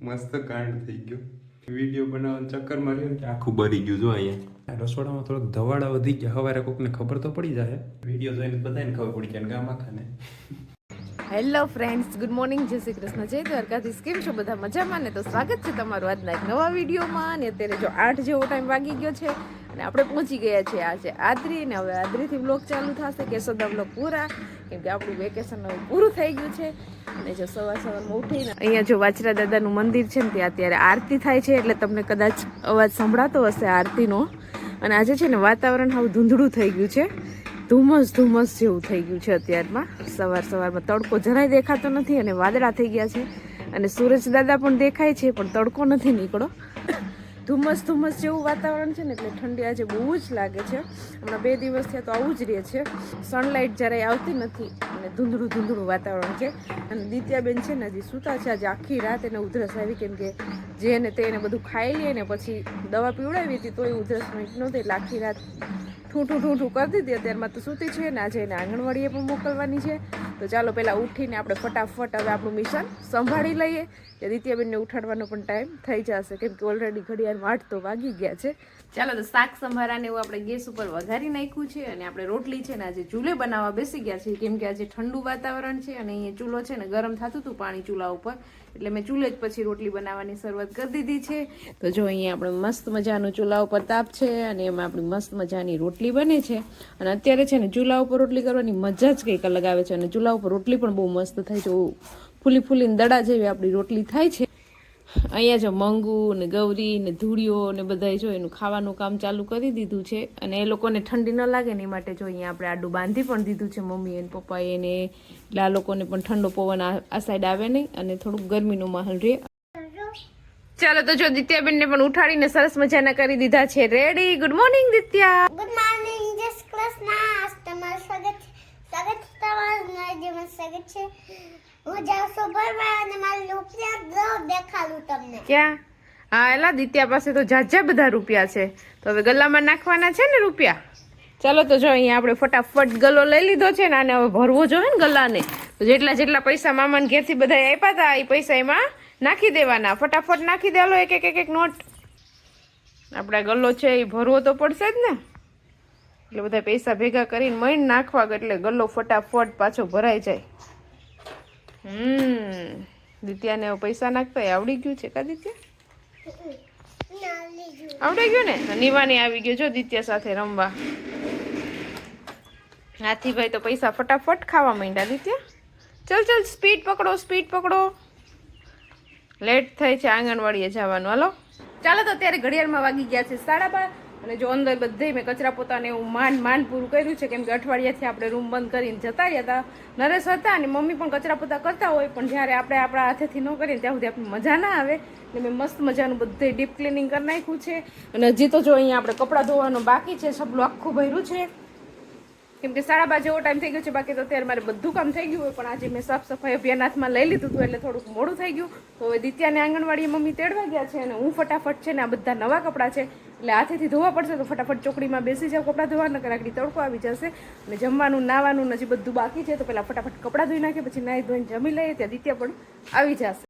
મસ્ત કાંડ થઈ ગયો. વિડીયો બનાવવાના ચક્કરમાં રહ્યો કે આખું બરી ગયું. જો અહીંયા રસોડામાં થોડોક ધવાડા વધી ગયા. સવારે કોકને ખબર તો પડી જાય. વિડીયો જોઈને બધાને ખબર પડી જાય ગામ આખાને. Hello friends, good morning, Jai Shri Krishna, જય દ્વારકાધીશ. કેમ છો બધા? મજામાં ને? તો સ્વાગત છે તમારું આજના એક નવા વિડીયોમાં. અને અત્યારે જો 8 જેવો ટાઈમ વાગી ગયો છે અને આપણે પહોંચી ગયા છીએ આજે આદરી. ને હવે આદરીથી બ્લોગ ચાલુ થશે, કેશોદા બ્લોગ પૂરા, કેમ કે આપણું વેકેશન હવે પૂરું થઈ ગયું છે. અને જો સવારમાં ઉઠીને અહીંયા જો વાછરા દાદાનું મંદિર છે ને ત્યાં અત્યારે આરતી થાય છે, એટલે તમને કદાચ અવાજ સંભળાતો હશે આરતીનો. અને આજે છે ને વાતાવરણ હાવ ધૂંધળું થઈ ગયું છે, ધુમ્મસ જેવું થઈ ગયું છે. અત્યારમાં સવારમાં તડકો જરાય દેખાતો નથી અને વાદળા થઈ ગયા છે. અને સૂરજ દાદા પણ દેખાય છે પણ તડકો નથી નીકળો. ધુમ્મસ જેવું વાતાવરણ છે ને એટલે ઠંડી આજે બહુ જ લાગે છે. હમણાં 2 દિવસ થયા તો આવું જ રહે છે, સનલાઇટ જરાય આવતી નથી અને ધૂંધળું વાતાવરણ છે. અને દિત્યાબેન છે ને હજી સૂતા છે. આજે આખી રાત એને ઉધરસ આવી, કેમ કે જેને તેને બધું ખાઈ લે ને પછી દવા પીવડાવી હતી તોય ઉધરસ નહોતી, એટલે આખી રાત ઠૂઠું કરતી હતી. અત્યારમાં તો સૂતી છે ને આજે એને આંગણવાડીએ પણ મોકલવાની છે. તો ચાલો પહેલાં ઉઠીને આપણે ફટાફટ હવે આપણું મિશન સંભાળી લઈએ. કે દિત્યાબેનને ઉઠાડવાનો પણ ટાઈમ થઈ જશે, કેમ કે ઓલરેડી ઘડિયાળમાં 8 તો વાગી ગયા છે. ચાલો તો શાક સંભારાને એવું આપણે ગેસ ઉપર વઘારી નાખ્યું છે અને આપણે રોટલી છે ને આજે ચૂલે બનાવવા બેસી ગયા છીએ, કેમ કે આજે ઠંડુ વાતાવરણ છે અને અહીંયા ચૂલો છે ને ગરમ થતું હતું પાણી ચૂલા ઉપર, એટલે મેં ચૂલે જ પછી રોટલી બનાવવાની શરૂઆત કરી દીધી છે. તો જો અહીંયા આપણે મસ્ત મજાનું ચૂલા ઉપર તાપ છે અને એમાં આપણી મસ્ત મજાની રોટલી બને છે. અને અત્યારે છે ને ચૂલા ઉપર રોટલી કરવાની મજા જ કંઈક અલગ આવે છે. અને ચૂલા ઉપર રોટલી પણ બહુ મસ્ત થાય છે, ફૂલીને દડા જેવી આપણી રોટલી થાય છે. અહીંયા જો મંગુ ને ગૌરી ને ધૂળિયો ને બધા જો એનું ખાવાનું કામ ચાલુ કરી દીધું છે. અને એ લોકોને ઠંડી ન લાગે ને એ માટે જો અહીંયા આપણે આડું બાંધી પણ દીધું છે મમ્મી અને પપ્પાએ ને, એટલે આ લોકોને પણ ઠંડો પવન આ સાઈડ આવે નહીં અને થોડુંક ગરમીનો માહોલ રહે. ચાલો તો જો દિત્યાબેનને પણ ઉઠાડીને સરસ મજાના કરી દીધા છે ready. Good morning Ditya. Good morning, Jai Shri Krishna. તમારું સ્વાગત છે. હું જાઉં છું ભરવા અને મારા રૂપિયા દેખાડું તમને. ક્યાં? હા એલા દિત્યા પાસે તો જાજા બધા રૂપિયા છે, તો હવે ગલ્લામાં નાખવાના છે ને રૂપિયા. ચાલો તો જો અહીંયા આપણે ફટાફટ ગલ્લો લઈ લીધો છે ને, આને હવે ભરવો જોઈએ ને ગલ્લાને. તો જેટલા પૈસા મામાને ઘેરથી બધા આપ્યા હતા એ પૈસા એમાં નાખી દેવાના. ફટાફટ નાખી દેલો એક નોટ. આપણા ગલ્લો છે એ ભરવો તો પડશે જ ને, એટલે બધા પૈસા ભેગા કરીને મહીને નાખવા, એટલે ગલ્લો ફટાફટ પાછો ભરાઈ જાય. દિત્યાને પૈસા નાખતા આવડી ગયું છે કા દિત્યા? આવડી ગયું ને. નિવાની આવી ગયો જો દિત્યા સાથે રમવા. હાથીભાઈ તો પૈસા ફટાફટ ખાવા માંડ્યા. દિત્યા ચલ સ્પીડ પકડો. લેટ થઈ છે આંગણવાડીએ જવાનું. હાલો ચાલો તો અત્યારે ઘડિયાળમાં વાગી ગયા છે 12:30. અને જો અંદર બધે મેં કચરા પોતાને એવું માંડ પૂરું કર્યું છે, કેમ કે અઠવાડિયાથી આપણે રૂમ બંધ કરીને જતા રહ્યા હતા. નરેશ હતા અને મમ્મી પણ કચરા પોતા કરતા હોય, પણ જ્યારે આપણે આપણા હાથેથી ન કરીએ ત્યાં સુધી આપણે મજા ના આવે. એટલે મેં મસ્ત મજાનું બધે ડીપ ક્લિનિંગ કરી નાખ્યું છે. અને હજી તો જો અહીંયા આપણે કપડાં ધોવાનું બાકી છે, સબલું આખું ભર્યું છે, કેમ કે 12:30 જેવો ટાઈમ થઈ ગયો છે. બાકી તો અત્યારે મારે બધું કામ થઈ ગયું હોય, પણ આજે મેં સાફ સફાઈ અભિયાન હાથમાં લઈ લીધું હતું એટલે થોડુંક મોડું થઈ ગયું. તો હવે દિત્યાને આંગણવાડીએ મમ્મી તેડવા ગયા છે અને હું ફટાફટ છે ને આ બધા નવા કપડાં છે એટલે હાથેથી ધોવા પડશે, તો ફટાફટ ચોકડીમાં બેસી જાવ કપડાં ધોવા, નકર આગળ તડકો આવી જશે. અને જમવાનું નાવાનું હજી બધું બાકી છે, તો પહેલાં ફટાફટ કપડાં ધોઈ નાખીએ, પછી નાહી ધોઈને જમી લઈએ, ત્યાં દિત્યા પણ આવી જશે.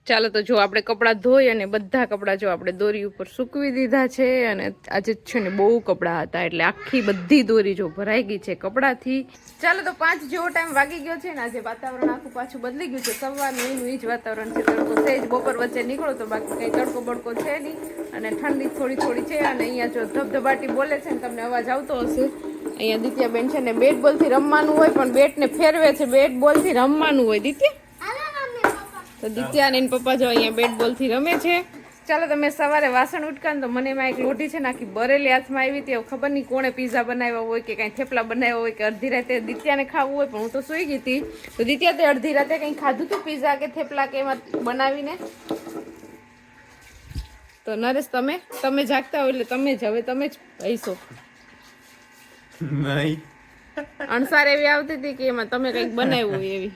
ચાલો તો જો આપણે કપડાં ધોઈ અને બધા કપડાં જો આપણે દોરી ઉપર સૂકવી દીધા છે. અને આજે છે ને બહુ કપડાં હતા એટલે આખી બધી દોરી જો ભરાઈ ગઈ છે કપડાથી. ચાલો તો 5 જેવો ટાઈમ વાગી ગયો છે ને આજે વાતાવરણ આખું પાછું બદલી ગયું છે. સવારનું એનું એ જ વાતાવરણ છે. તડકો છે જ, બપોર વચ્ચે નીકળો તો બાકી કંઈ તડકો બડકો છે નહીં. અને ઠંડી થોડી છે. અને અહીંયા જો ધબધબાટી બોલે છે ને તમને અવાજ આવતો હશે. અહીંયા દિત્યાબેન છે ને બેટ બોલથી રમવાનું હોય, પણ બેટને ફેરવે છે. બેટ બોલથી રમવાનું હોય દિત્યા. તો દિત્યા અને પપ્પા જો અહીંયા બેટ બોલથી રમે છે. ચાલો તમે સવારે વાસણ ઉટકા તો મને એમાં એક લોઢી છે ને આખી બરેલી હાથમાં આવી હતી. ખબર નહીં કોણે પીઝા બનાવ્યા હોય કે કાંઈ થેપલા બનાવ્યા હોય કે અડધી રાતે દિત્યાને ખાવું હોય, પણ હું તો સૂઈ ગઈ હતી. તો દિત્યા તે અડધી રાતે કંઈ ખાધું હતું પીઝા કે થેપલા કે એમાં બનાવીને. તો નરેશ તમે જાગતા હોય એટલે તમે જ પૈસો નહીં અણસાર એવી આવતી હતી કે એમાં તમે કંઈક બનાવ્યું હોય એવી.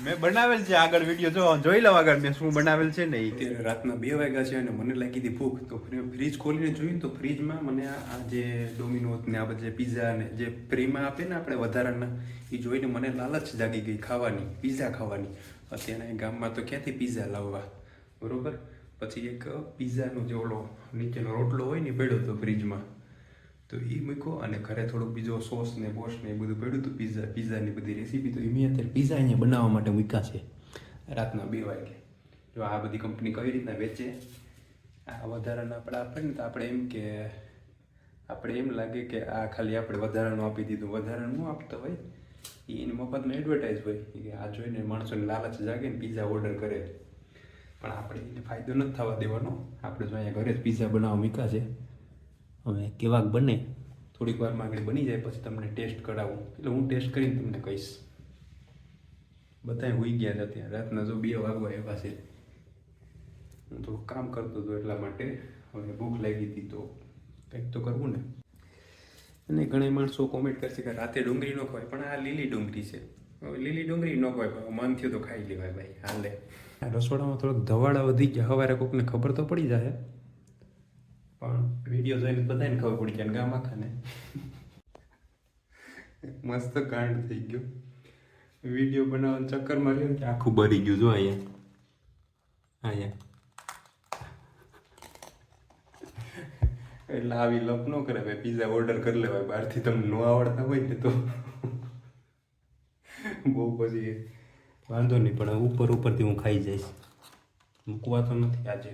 મેં બનાવેલ છે, આગળ વિડીયો જોઈ લો આગળ મેં શું બનાવેલ છે ને. એ રાતના 2 વાગ્યા છે અને મને લાગી હતી ભૂખ, તો ફ્રીજ ખોલીને જોયું તો ફ્રીજમાં મને આ જે ડોમિનોઝ ને આ બધા પીઝા ને જે ફ્રીમાં આપે ને આપણે વધારાના, એ જોઈને મને લાલચ જાગી ગઈ ખાવાની, પીઝા ખાવાની. અત્યારે ગામમાં તો ક્યાંથી પીઝા લાવવા, બરોબર. પછી એક પીઝાનો જે ઓલો નીચેનો રોટલો હોય ને પડ્યો હતો ફ્રીજમાં, તો એ મૂક્યો. અને ઘરે થોડુંક બીજો સોસ ને બોસ ને એ બધું પડ્યું હતું પીઝાની બધી રેસીપી. તો એ મેં અત્યારે પીઝા અહીંયા બનાવવા માટે મૂક્યા છે રાતના 2 વાગે. જો આ બધી કંપની કઈ રીતના વેચે, આ વધારાના આપણે આપે ને તો આપણે એમ લાગે કે આ ખાલી આપણે વધારાનું આપી દીધું. વધારાનું ન આપતો હોય, એની મફતમાં એડવર્ટાઈઝ હોય કે આ જોઈને માણસોને લાલચ જાગે ને પીઝા ઓર્ડર કરે. પણ આપણે એને ફાયદો નથી થવા દેવાનો. આપણે જો અહીંયા ઘરે જ પીઝા બનાવવા મૂક્યા છે. હવે કેવાક બને થોડીક વારમાં આગળ બની જાય પછી તમને ટેસ્ટ કરાવું. એટલે હું ટેસ્ટ કરીને તમને કહીશ. બધાય હોઈ ગયા છે અત્યારે, રાતના જો 2 વાગવા એવા છે. હું થોડું કામ કરતો હતો એટલા માટે. હવે ભૂખ લાગી હતી તો કંઈક તો કરવું ને. અને ઘણા માણસો કોમેન્ટ કરશે કે રાતે ડુંગળી ન ખવાય, પણ આ લીલી ડુંગળી છે. હવે લીલી ડુંગળી ન ખવાય, મન થયું તો ખાઈ લેવાય ભાઈ, હાલે. આ રસોડામાં થોડોક ધવાડા વધી ગયા. સવારે કોકને ખબર તો પડી જાય, પણ વિડીયો જોઈને બધાને ખબર પડી જાય ગામ આખાને. મસ્ત કાંડ થઈ ગયો. વિડીયો બનાવવાનું ચક્કરમાં રહ્યો કે આખું બરી ગયું. જો અહીંયા એટલે આવી લપ ન કરે ભાઈ. પીઝા ઓર્ડર કરી લેવાય બહારથી. તમને ન આવડતા હોય ને તો બહુ પછી વાંધો નહીં, પણ ઉપરથી હું ખાઈ જઈશ. મૂકવા તો નથી આજે.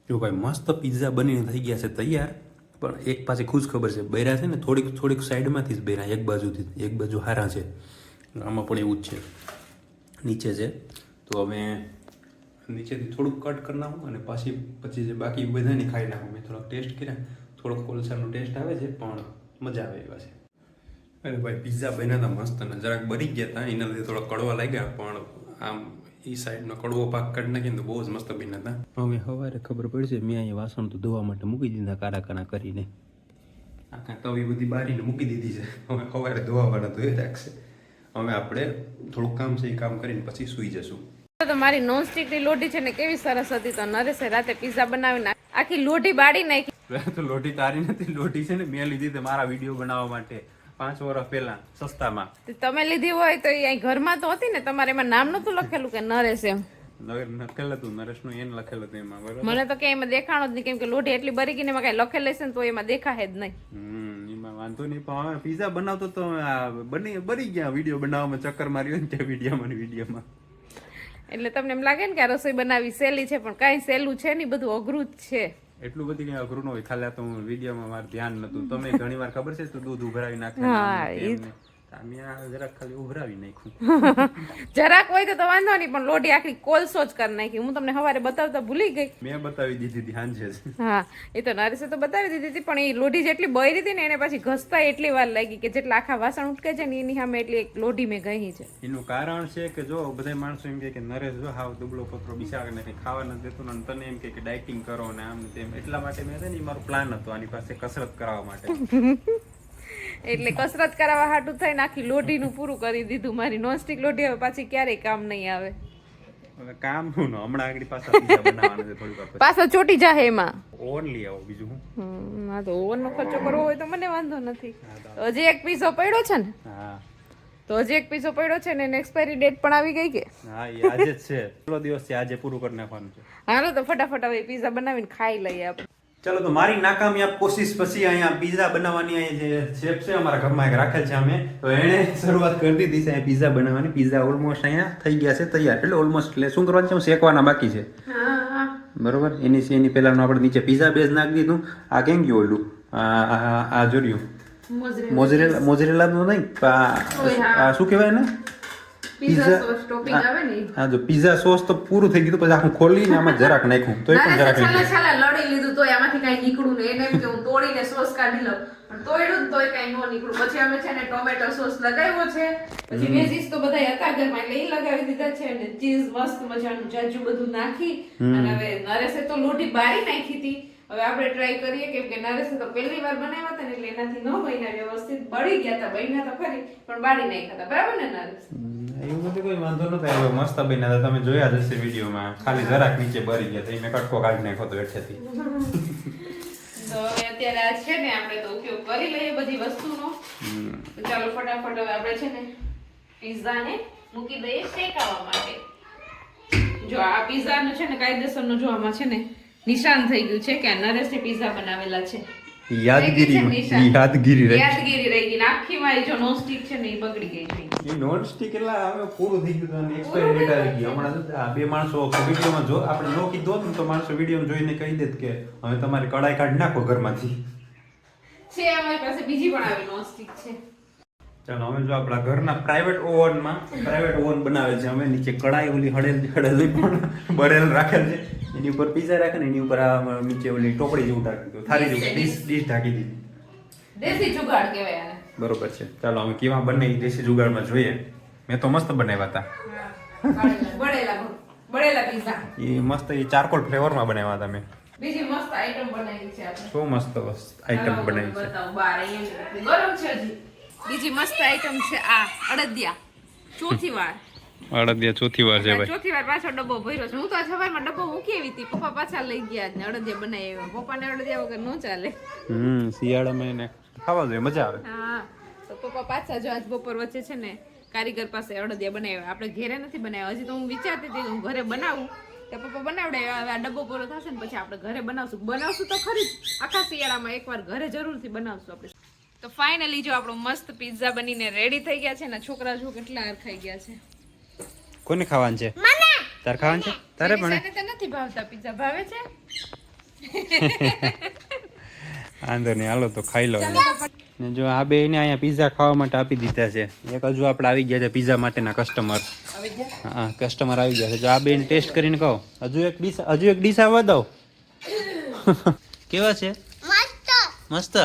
જો ભાઈ મસ્ત પિઝા બનીને થઈ ગયા છે તૈયાર. પણ એક પાસે ખુશ ખબર છે, બૈરા છે ને થોડીક સાઈડમાંથી જ બૈરા, એક બાજુ હારા છે. આમાં પણ એવું જ છે, નીચે છે. તો હવે નીચેથી થોડુંક કટ કરી નાખું અને પછી જે બાકી બધાની ખાઈ નાખું. મેં થોડોક ટેસ્ટ કર્યા, થોડોક કોલસાનો ટેસ્ટ આવે છે, પણ મજા આવે એવા છે. અરે ભાઈ પિઝા બન્યા હતા મસ્ત, અને જરાક બરી ગયા હતા, એના લીધે થોડા કડવા લાગ્યા. પણ આમ એ સાઈડનો કડવો પાક કાઢી નાખીને તો બહુ જ મસ્ત બન્યા હતા. હવે સવારે ખબર પડશે, મેં અહીંયા વાસણ તો ધોવા માટે મૂકી દીધા કારા કરીને. આખા તવી બધી બારીને મૂકી દીધી છે. હવે સવારે ધોવાવાળા ધોઈ રાખશે. હવે આપણે થોડુંક કામ છે, એ કામ કરીને પછી સૂઈ જશું. તો મારી નોનસ્ટિકની લોઢી છે ને કેવી સરસ હતી. તો નરેશે રાતે પિઝા બનાવીને આખી લોઢી બાળી નાખી. તો લોઢી તારી નથી, લોઢી છે ને મેં લીધી હતી મારા વિડીયો બનાવવા માટે 5 વર્ષ પહેલા સસ્તામાં. તમે લીધી હોય તો એ ઘરમાં તો હતી ને, તમારે એમાં નામ નતું લખેલું કે નરેશ એમ? લખેલું હતું નરેશનું, એને લખેલું હતું એમાં. બરાબર, મને તો ક્યાંય એમાં દેખાણો જ નહીં, કેમ કે લોઢી એટલી બરી ગઈ ને એમાં કઈ લખેલ હશે ને તો એમાં દેખાય જ નહીં. એમાં વાંધો નહીં. પણ હવે પિઝા બનાવતો તો બની ગયા. વિડીયો બનાવવામાં ચક્કર માર્યો ને તે વિડીયોમાં. એટલે તમને એમ લાગે ને કે આ રસોઈ બનાવી સહેલી છે, પણ કાંઈ સહેલું છે નહીં, બધું અઘરું જ છે. એટલું બધી કઈ અઘરું ન હોય. ખાલી આ તો હું વિડીયોમાં મારું ધ્યાન નતું. તમે ઘણી વાર ખબર છે તો દૂધ ઉભરાવી નાખે. જરાક ખાલી ઉભરાવી નાખ્યું. જરાક હોય તો વાંધો નહીં, પણ લોઢી આખી કોલસો જ કરી નાખી. હું તમને સવારે બતાવતા ભૂલી ગઈ. મેં બતાવી દીધી હતી સાંજે. હા, એ તો નરેશે તો બતાવી દીધી હતી, પણ એ લોઢી જેટલી બળી હતી ને એને પછી ઘસતા એટલી વાર લાગી કે જેટલા આખા વાસણ ઉટકે છે ને એની સામે એટલી એક લોઢી મેં ગઈ છે. એનું કારણ છે કે જો બધા માણસો એમ કે નરેશ જો હાવ દુબળો પતરો બિચારાને કંઈ ખાવા નથી દેતું ને તને એમ કે ડાયટિંગ કરો ને આમ તેમ. એટલા માટે મેં છે ને મારો પ્લાન હતો આની પાસે કસરત કરાવવા માટે. એટલે કસરત કરાવવા હાટું થઈને આખી લોઢીનું પૂરું કરી દીધું. મારી નોનસ્ટિક લોઢી હવે પાછી ક્યારેય કામ નહીં આવે. હવે કામ શું ને હમણાં આગળ પાછા પિઝા બનાવવાના છે થોડી વાર પછી. પાછો ચોટી જાય એમાં. ઓવન લઈ આવો બીજું હું. હા, તો ઓવનનો ખર્ચો કરવો હોય તો મને વાંધો નથી. હજી એક પીઝો પડ્યો છે ને? હા, તો હજી એક પીઝો પડ્યો છે ને, એની એક્સપાયરી ડેટ પણ આવી ગઈ કે? હા, એ આજે જ છે. કેટલો દિવસ છે, આજે પૂરું કરી નાખવાનું છે. હાલો તો ફટાફટ હવે પીઝા બનાવીને ખાઈ લઈએ આપણે. ચલો, તો મારી નાકામયાબ કોશિશ પછી અહીંયા પીઝા બનાવવાની અહીંયા જે શેફ છે અમારા ઘરમાં એક રાખેલ છે અમે, તો એણે શરૂઆત કરી દીધી છે અહીંયા પીઝા બનાવવાની. પીઝા ઓલમોસ્ટ અહીંયા થઈ ગયા છે તૈયાર. એટલે ઓલમોસ્ટ એટલે શું કરવાનું છે, શેકવાના બાકી છે. બરોબર, એની પહેલાં આપણે નીચે પીઝા બેઝ નાખી દીધું. આ કેમ ગયું ઓલું? આ જોર્યું મોઝરેલા નહીં, શું કહેવાય ને, હા, જો પીઝા સોસ તો પૂરું થઈ ગયું. પછી આખું ખોલીને આમાં જરાક નાખ્યું તો પણ જરાક લડી લીધું તો આમાંથી કઈ નીકળું ને એને એમ કે હું તોડીને સોસ કાઢી લઉં, પણ તોડ્યું તોય કઈ ન નીકળું. પછી અમે છે ને ટોમેટો સોસ લગાવ્યો છે, પછી વેજીસ તો બધા હતા ઘરમાં એટલે એ લગાવી દીધા છે, અને ચીઝ મસ્ત મજાનું જાજુ બધું નાખી. અને હવે નરેશે તો લોઢી બારી નાખી હતી. હવે આપણે ટ્રાય કરીએ, કેમ કે નરેશે તો પહેલી વાર બનાવ્યા હતા ને એટલે એનાથી ન બન્યા વ્યવસ્થિત. બળી ગયા હતા, બન્યા તો ખરી પણ બાળી નાખ્યા હતા. બરાબર ને નરેશ? એવું બધું કોઈ વાંધો નતો આવ્યો, મસ્ત બન્યા હતા. તમે જોયા જ હશે વિડીયોમાં. ખાલી જરાક નીચે બરી ગયા હતા, મેં કટકો કાઢી નાખ્યો તો હેઠેથી. તો હવે અત્યારે આ છે ને આપણે તો ઉપયોગ કરી લઈએ બધી વસ્તુનો. તો ચાલો ફટાફટ હવે આપણે છે ને પિઝાને મૂકી દઈએ શેકાવા માટે. જો આ પીઝાનું છે ને કાયદેસરનું જો આમાં છે ને નિશાન થઈ ગયું છે કે આ નરેશે પીઝા બનાવેલા છે. યાદગીરી રહી. યાદગીરી રહી ગઈ ને આખી મારી જો નોનસ્ટિક છે ને એ બગડી ગઈ છે. એ નોન સ્ટિક એટલે હવે પૂરું થઈ ગયું અને એક્સપાયરી ડેટ આવી ગઈ. હમણાં તો આ બે માણસો વિડીયોમાં જો આપણે નો કીધું હોત ને તો માણસો વિડીયો જોઈને કહી દેત કે હવે તમારી કડાઈ કાઢી નાખો ઘરમાંથી. છે અમારી પાસે બીજી પણ આવી નોનસ્ટિક છે. ચાલો અમે જો આપણા ઘરના પ્રાઇવેટ ઓવન બનાવે છે. અમે નીચે કડાઈ ઓલી હળેલી પણ બળેલ રાખેલ છે. એની ઉપર પીઝા રાખે ને એની ઉપર આ નીચે ઓલી ટોપડી જેવું ઢાંકી દીધું. થાળી જેવું ડીશ ઢાંકી દીધી. દેશી જુગાડ કહેવાય આને. બરોબર છે. ચાલો અમે કેવા બને એ દેશી જુગાડમાં જોઈએ. મેં તો મસ્ત બનાવ્યા હતા. બળેલા પીઝા. એ મસ્ત એ ચારકોલ ફ્લેવરમાં બનાવ્યા હતા મેં. બીજી મસ્ત આઈટમ બનાવી છે આપણે. શું મસ્ત આઈટમ બનાવી છે. બતાવો બાર અહીંયા ગરમ છે હજી. બીજી મસ્ત આઈટમ છે આ અડદિયા. ચોથી વાર ચોથી વાર છે ભાઈ. ચોથી વાર પાછો ડબ્બો ભર્યો છે. હું તો સવારમાં ડબ્બો મૂકી આવી હતી. પપ્પા પાછા લઈ ગયા ને અડદિયા બનાવી. પપ્પાને અડદિયા વગર ન ચાલે. શિયાળામાં એને ખાવા જોઈએ મજા આવે. હા તો પપ્પા પાછા જો આજ બપોર વચ્ચે છે ને કારીગર પાસે અડદિયા બનાવ્યા. આપણે ઘરે નથી બનાવ્યા. હજી તો હું વિચારતી હતી કે હું ઘરે બનાવું તો પપ્પા બનાવડાવ્યા. હવે આ ડબ્બો પૂરો થશે ને પછી આપણે ઘરે બનાવશું તો ખરી જ. આખા શિયાળામાં એકવાર ઘરે જરૂરથી બનાવશું આપણે. તો ફાઇનલી જો આપણો મસ્ત પિઝા બનીને રેડી થઈ ગયા છે ને છોકરા જો કેટલા હાર ખાઈ ગયા છે. કોને ખાવાનું છે? તારે ખાવાનું છે? તારે પણ નથી ભાવતા પિઝા ભાવે છે. વાંધો નહીં હાલો તો ખાઈ લો. ને જો આ બે ને અહીંયા પીઝા ખાવા માટે આપી દીધા છે. એક હજુ આપણે આવી ગયા છે પીઝા માટેના કસ્ટમર. હા કસ્ટમર આવી ગયા છે. જો આ બે ને ટેસ્ટ કરીને કહો. હજુ એક ડીશ આવવા દો. કેવા છે? મસ્ત.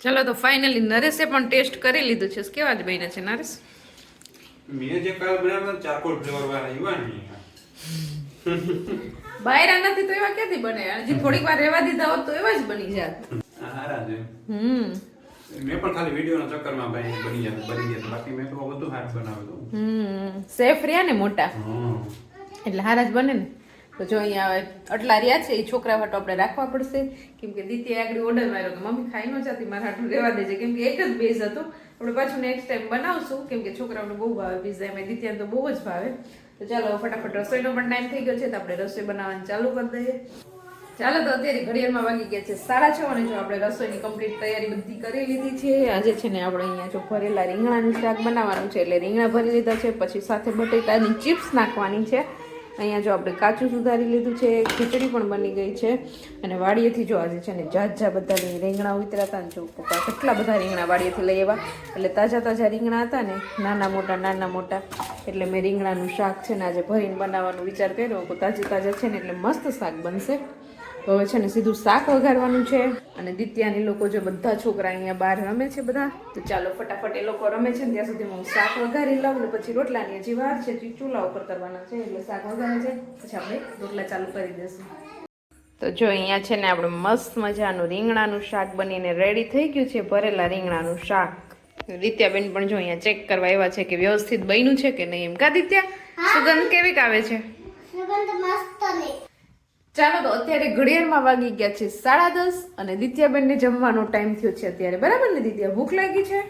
ચલો તો ફાઇનલી નરેશે પણ ટેસ્ટ કરી લીધું છે. કેવા જ બન્યા છે નરેશ? મેં જે કાલ બનાવ્યા ચારકોલ ફ્લેવર વાળા યુવાની બાયરા નથી તો એવા ક્યાંથી બને? હજી થોડીક વાર રહેવા દીધા હોત તો એવા જ બની જાત. હારા છે. મેં પણ ખાલી વિડિયોના ચક્કરમાં ભાઈ બની ગયા બાકી મેં તો બધું હાર બનાવ્યું. સેફ રહ્યા ને મોટા એટલે હારા જ બને ને. તો જો અહીંયા આટલા રહ્યા છે એ છોકરા હાટો આપણે રાખવા પડશે કેમ કે દીતીએ આગળ ઓર્ડર માર્યો કે મમ્મી ખાઈ ન જતી મારા હાટું રહેવા દેજે કેમ કે એક જ બેઝ હતો. આપણે પાછું નેક્સ્ટ ટાઈમ બનાવશું કેમ કે છોકરાઓને બહુ ભાવે પીઝા. એમાં દીત્યાને તો બહુ જ ભાવે. તો ચાલો ફટાફટ રસોઈનો પણ ટાઈમ થઈ ગયો છે તો આપણે રસોઈ બનાવવાનું ચાલુ કરી દઈએ. ચાલો તો અત્યારે ઘડિયાળમાં વાગી ગયા છે 6:30 અને જો આપણે રસોઈની કમ્પ્લીટ તૈયારી બધી કરી લીધી છે. આજે છે ને આપણે અહીંયા જો ભરેલા રીંગણાનું શાક બનાવવાનું છે એટલે રીંગણા ભરી લીધા છે. પછી સાથે બટેટાની ચિપ્સ નાખવાની છે. અહીંયા જો આપણે કાચું સુધારી લીધું છે. ખીચડી પણ બની ગઈ છે અને વાડીએથી જો આજે છે ને જાજા બધા રીંગણા ઉતર્યા હતા ને જો પપ્પા કેટલા બધા રીંગણા વાડીએથી લઈ આવ્યા એટલે તાજા રીંગણા હતા ને નાના મોટા એટલે મેં રીંગણાનું શાક છે ને આજે ભરીને બનાવવાનો વિચાર કર્યો કે તાજા છે ને એટલે મસ્ત શાક બનશે. તો હવે છે ને સીધું શાક વઘારવાનું છે અને દિત્યાની લોકો જો બધા છોકરા અહીંયા બહાર રમે છે બધા. તો ચાલો ફટાફટ એ લોકો રમે છે ને ત્યાં સુધી હું શાક વઘારી લઉં ને પછી રોટલાની હજી વાર છે ચૂલા ઉપર કરવાના છે એટલે શાક વઘારે છે પછી આપણે રોટલા ચાલુ કરી દઈશું. તો જો અહીંયા છે ને આપણે મસ્ત મજાનું રીંગણાનું શાક બનીને રેડી થઈ ગયું છે. ભરેલા રીંગણાનું શાક. દિત્યાબેન પણ જો અહીંયા ચેક કરવા આવ્યા છે કે વ્યવસ્થિત બન્યું છે કે નહીં. એમ કા દિત્યા સુગંધ કેવી આવે છે? સુગંધ મસ્ત ને. ચાલો તો અત્યારે ઘડિયાળમાં વાગી ગયા છે 10:30 અને દિત્યાબેનને જમવાનો ટાઈમ થયો છે અત્યારે. બરાબર ને દિત્યા? ભૂખ લાગી છે?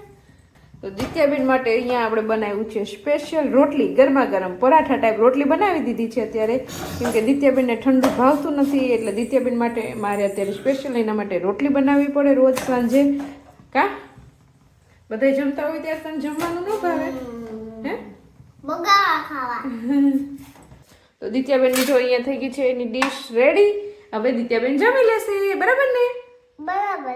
તો દિત્યાબેન માટે અહીંયા આપણે બનાવ્યું છે સ્પેશિયલ રોટલી. ગરમા ગરમ પરાઠા ટાઈપ રોટલી બનાવી દીધી છે અત્યારે કેમ કે દિત્યાબેનને ઠંડુ ભાવતું નથી એટલે દિત્યાબેન માટે મારે અત્યારે સ્પેશિયલ એના માટે રોટલી બનાવવી પડે રોજ સાંજે. કા બધા જમતા હોય ત્યારે તને જમવાનું ન ભાવે? હે બગાવા ખાવા. તો દિત્યાબેનની જો અહીંયા થઈ ગઈ છે એની ડીશ રેડી. હવે દિત્યાબેન જમી લેશે. બરાબર ને? બરાબર.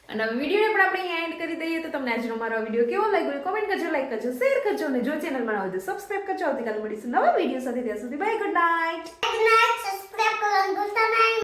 અને હવે વિડીયોને પણ આપણે અહીંયા એન્ડ કરી દઈએ. તો તમને આજનો મારો વિડીયો કેવો લાગ્યો કોમેન્ટ કરજો, લાઈક કરજો, શેર કરજો અને જો ચેનલમાં નવા હોય તો સબસ્ક્રાઇબ કરજો. આવતીકાલે મળીશું નવા વિડીયો સાથે. ત્યાં સુધી બાય, ગુડ નાઇટ. સબસ્ક્રાઇબ કરો. Good night.